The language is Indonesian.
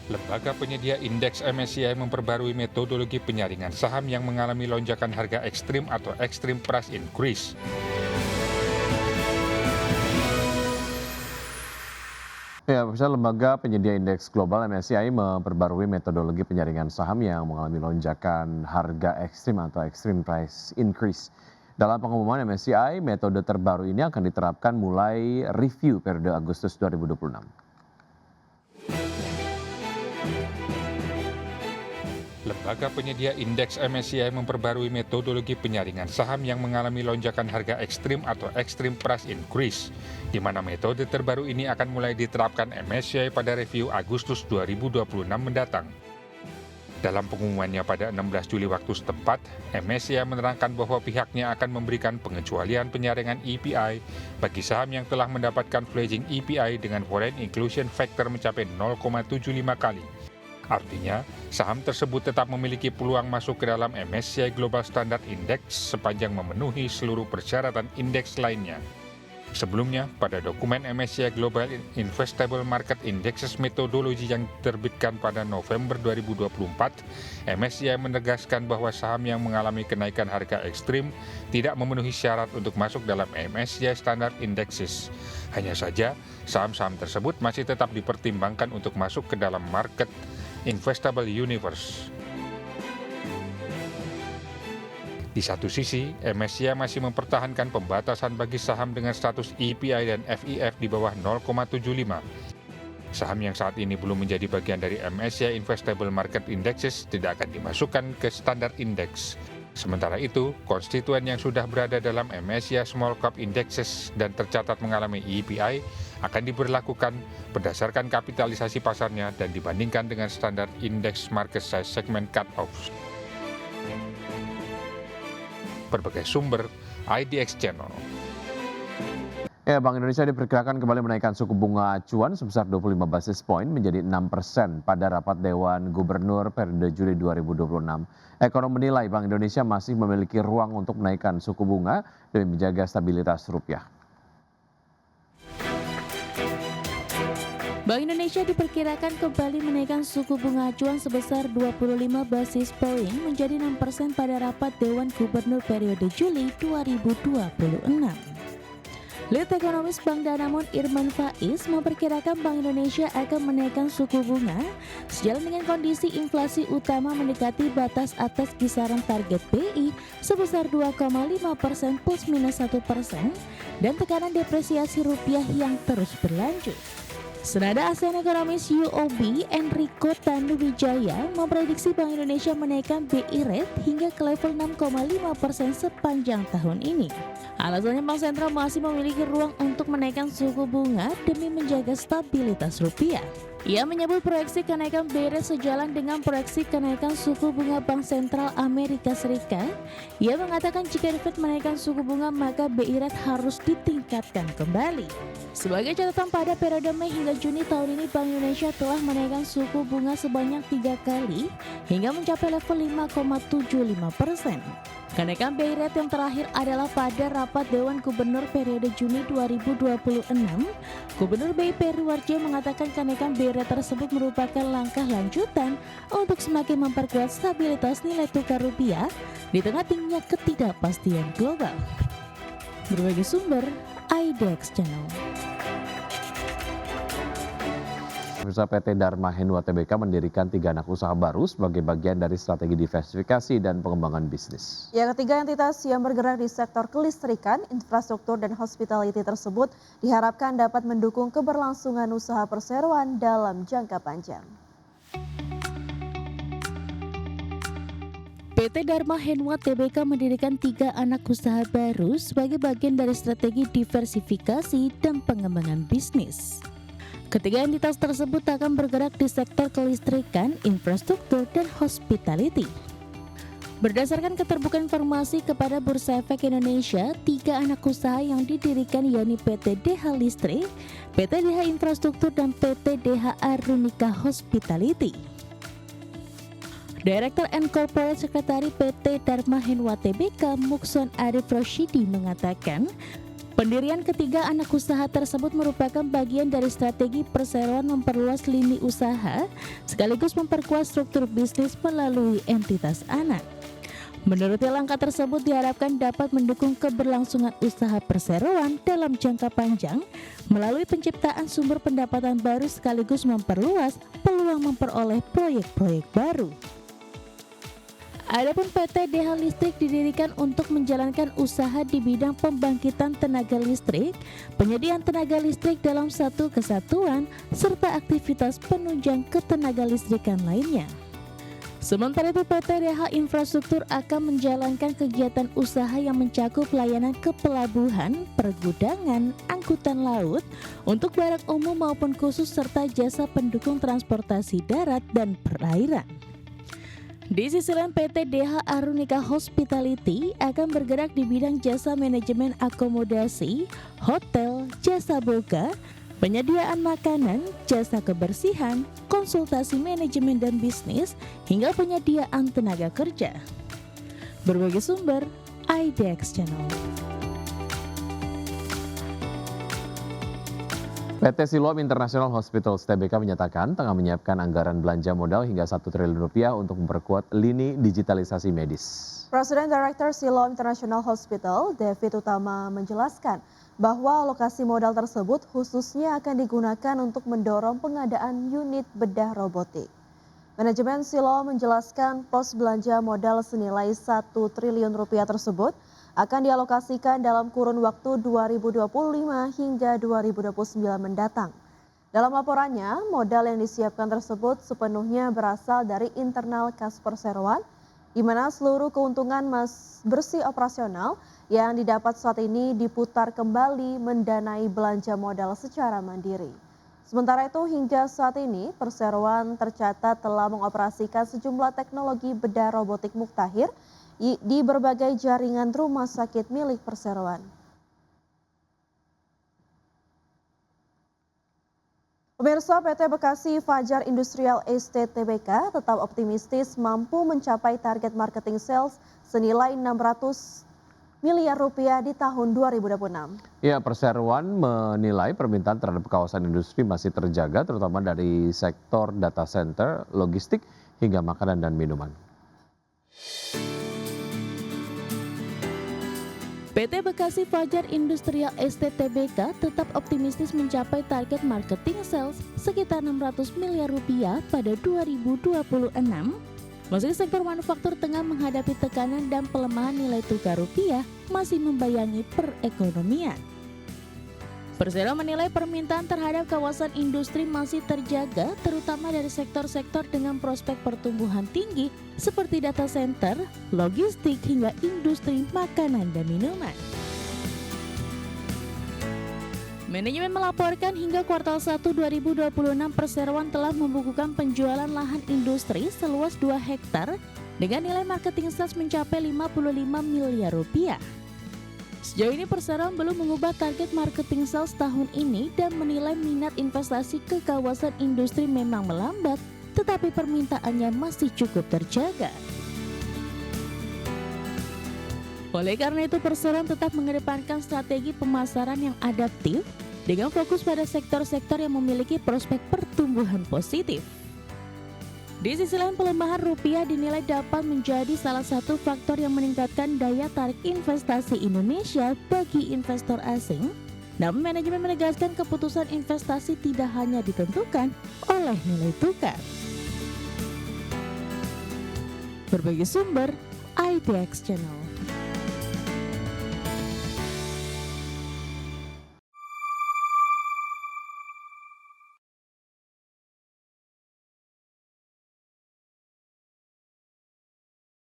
Lembaga penyedia indeks MSCI memperbarui metodologi penyaringan saham yang mengalami lonjakan harga ekstrim atau extreme price increase. Ya, pemirsa, lembaga penyedia indeks global MSCI memperbarui metodologi penyaringan saham yang mengalami lonjakan harga ekstrim atau extreme price increase. Dalam pengumuman MSCI, metode terbaru ini akan diterapkan mulai review periode Agustus 2026. Lembaga penyedia indeks MSCI memperbarui metodologi penyaringan saham yang mengalami lonjakan harga ekstrim atau extreme price increase, di mana metode terbaru ini akan mulai diterapkan MSCI pada review Agustus 2026 mendatang. Dalam pengumumannya pada 16 Juli waktu setempat, MSCI menerangkan bahwa pihaknya akan memberikan pengecualian penyaringan EPI bagi saham yang telah mendapatkan pledging EPI dengan foreign inclusion factor mencapai 0,75 kali. Artinya, saham tersebut tetap memiliki peluang masuk ke dalam MSCI Global Standard Index sepanjang memenuhi seluruh persyaratan indeks lainnya. Sebelumnya, pada dokumen MSCI Global Investable Market Indexes metodologi yang diterbitkan pada November 2024, MSCI menegaskan bahwa saham yang mengalami kenaikan harga ekstrim tidak memenuhi syarat untuk masuk dalam MSCI Standard Indexes. Hanya saja, saham-saham tersebut masih tetap dipertimbangkan untuk masuk ke dalam market Investable Universe. Di satu sisi, MSCI masih mempertahankan pembatasan bagi saham dengan status EPI dan FIF di bawah 0,75. Saham yang saat ini belum menjadi bagian dari MSCI Investable Market Indexes tidak akan dimasukkan ke standar indeks. Sementara itu, konstituen yang sudah berada dalam MSCI Small Cap Indexes dan tercatat mengalami EPI akan diberlakukan berdasarkan kapitalisasi pasarnya dan dibandingkan dengan standar indeks market size segment cut-off. Berbagai sumber, IDX Channel. Ya, Bank Indonesia diperkirakan kembali menaikkan suku bunga acuan sebesar 25 basis poin menjadi 6% pada rapat Dewan Gubernur periode Juli 2026. Ekonom menilai Bank Indonesia masih memiliki ruang untuk menaikkan suku bunga demi menjaga stabilitas rupiah. Bank Indonesia diperkirakan kembali menaikkan suku bunga acuan sebesar 25 basis poin menjadi 6% pada rapat Dewan Gubernur periode Juli 2026. Lead ekonomis Bank Danamon Irman Faiz memperkirakan Bank Indonesia akan menaikkan suku bunga sejalan dengan kondisi inflasi utama mendekati batas atas kisaran target BI sebesar 2,5% plus minus 1% dan tekanan depresiasi rupiah yang terus berlanjut. Senada ASEAN Ekonomis UOB Enrico Tanuwijaya memprediksi Bank Indonesia menaikkan BI rate hingga ke level 6,5% sepanjang tahun ini. Alasannya Bank Sentral masih memiliki ruang untuk menaikkan suku bunga demi menjaga stabilitas rupiah. Ia menyebut proyeksi kenaikan BI rate sejalan dengan proyeksi kenaikan suku bunga Bank Sentral Amerika Serikat. Ia mengatakan jika The Fed menaikkan suku bunga maka BI rate harus ditingkatkan kembali. Sebagai catatan pada periode Mei hingga Juni tahun ini Bank Indonesia telah menaikkan suku bunga sebanyak 3 kali hingga mencapai level 5,75%. Kenaikan BI rate yang terakhir adalah pada rapat Dewan Gubernur periode Juni 2026. Gubernur BI Peri Warjio mengatakan kenaikan BI rate tersebut merupakan langkah lanjutan untuk semakin memperkuat stabilitas nilai tukar rupiah di tengah tingginya ketidakpastian global. Berbagai sumber, IDX Channel. Pemirsa, PT Dharma Henwa Tbk mendirikan 3 anak usaha baru sebagai bagian dari strategi diversifikasi dan pengembangan bisnis. Ya, ketiga entitas yang bergerak di sektor kelistrikan, infrastruktur, dan hospitality tersebut diharapkan dapat mendukung keberlangsungan usaha perseroan dalam jangka panjang. PT Dharma Henwa Tbk mendirikan 3 anak usaha baru sebagai bagian dari strategi diversifikasi dan pengembangan bisnis. Ketiga entitas tersebut akan bergerak di sektor kelistrikan, infrastruktur, dan hospitality. Berdasarkan keterbukaan informasi kepada Bursa Efek Indonesia, 3 anak usaha yang didirikan yakni PT DH Listrik, PT DH Infrastruktur, dan PT DH Arunika Hospitality. Direktur and Corporate Secretary PT Dharma Henwa Tbk Mukson Arif Roshidi mengatakan, Pendirian ketiga anak usaha tersebut merupakan bagian dari strategi perseroan memperluas lini usaha sekaligus memperkuat struktur bisnis melalui entitas anak. Menurutnya langkah tersebut diharapkan dapat mendukung keberlangsungan usaha perseroan dalam jangka panjang melalui penciptaan sumber pendapatan baru sekaligus memperluas peluang memperoleh proyek-proyek baru. Adapun PT DH Listrik didirikan untuk menjalankan usaha di bidang pembangkitan tenaga listrik, penyediaan tenaga listrik dalam satu kesatuan, serta aktivitas penunjang ketenaga listrikan lainnya. Sementara itu PT DH Infrastruktur akan menjalankan kegiatan usaha yang mencakup layanan kepelabuhan, pergudangan, angkutan laut, untuk barang umum maupun khusus serta jasa pendukung transportasi darat dan perairan. Di sisi lain PT DH Arunika Hospitality akan bergerak di bidang jasa manajemen akomodasi, hotel, jasa boga, penyediaan makanan, jasa kebersihan, konsultasi manajemen dan bisnis, hingga penyediaan tenaga kerja. Berbagai sumber, IDX Channel. PT Siloam International Hospitals Tbk menyatakan tengah menyiapkan anggaran belanja modal hingga 1 triliun rupiah untuk memperkuat lini digitalisasi medis. Presiden Direktur Siloam International Hospital, David Utama, menjelaskan bahwa alokasi modal tersebut khususnya akan digunakan untuk mendorong pengadaan unit bedah robotik. Manajemen Siloam menjelaskan pos belanja modal senilai 1 triliun rupiah tersebut akan dialokasikan dalam kurun waktu 2025 hingga 2029 mendatang. Dalam laporannya, modal yang disiapkan tersebut sepenuhnya berasal dari internal kas perseroan, di mana seluruh keuntungan bersih operasional yang didapat saat ini diputar kembali mendanai belanja modal secara mandiri. Sementara itu hingga saat ini perseroan tercatat telah mengoperasikan sejumlah teknologi bedah robotik Muktahir di berbagai jaringan rumah sakit milik perseroan. Pemirsa, PT Bekasi Fajar Industrial Estate Tbk tetap optimistis mampu mencapai target marketing sales senilai 600 miliar rupiah di tahun 2026. Ya, perseroan menilai permintaan terhadap kawasan industri masih terjaga terutama dari sektor data center, logistik, hingga makanan dan minuman. PT Bekasi Fajar Industrial Estate Tbk tetap optimistis mencapai target marketing sales sekitar 600 miliar rupiah pada 2026. Meski sektor manufaktur tengah menghadapi tekanan dan pelemahan nilai tukar rupiah masih membayangi perekonomian. Persero menilai permintaan terhadap kawasan industri masih terjaga terutama dari sektor-sektor dengan prospek pertumbuhan tinggi seperti data center, logistik, hingga industri makanan dan minuman. Manajemen melaporkan hingga kuartal 1 2026 perseroan telah membukukan penjualan lahan industri seluas 2 hektar dengan nilai marketing sales mencapai 55 miliar rupiah. Sejauh ini perseroan belum mengubah target marketing sales tahun ini dan menilai minat investasi ke kawasan industri memang melambat, tetapi permintaannya masih cukup terjaga. Oleh karena itu perseroan tetap mengedepankan strategi pemasaran yang adaptif dengan fokus pada sektor-sektor yang memiliki prospek pertumbuhan positif. Di sisi lain, pelemahan rupiah dinilai dapat menjadi salah satu faktor yang meningkatkan daya tarik investasi Indonesia bagi investor asing. Namun manajemen menegaskan keputusan investasi tidak hanya ditentukan oleh nilai tukar. Berbagai sumber, IDX Channel.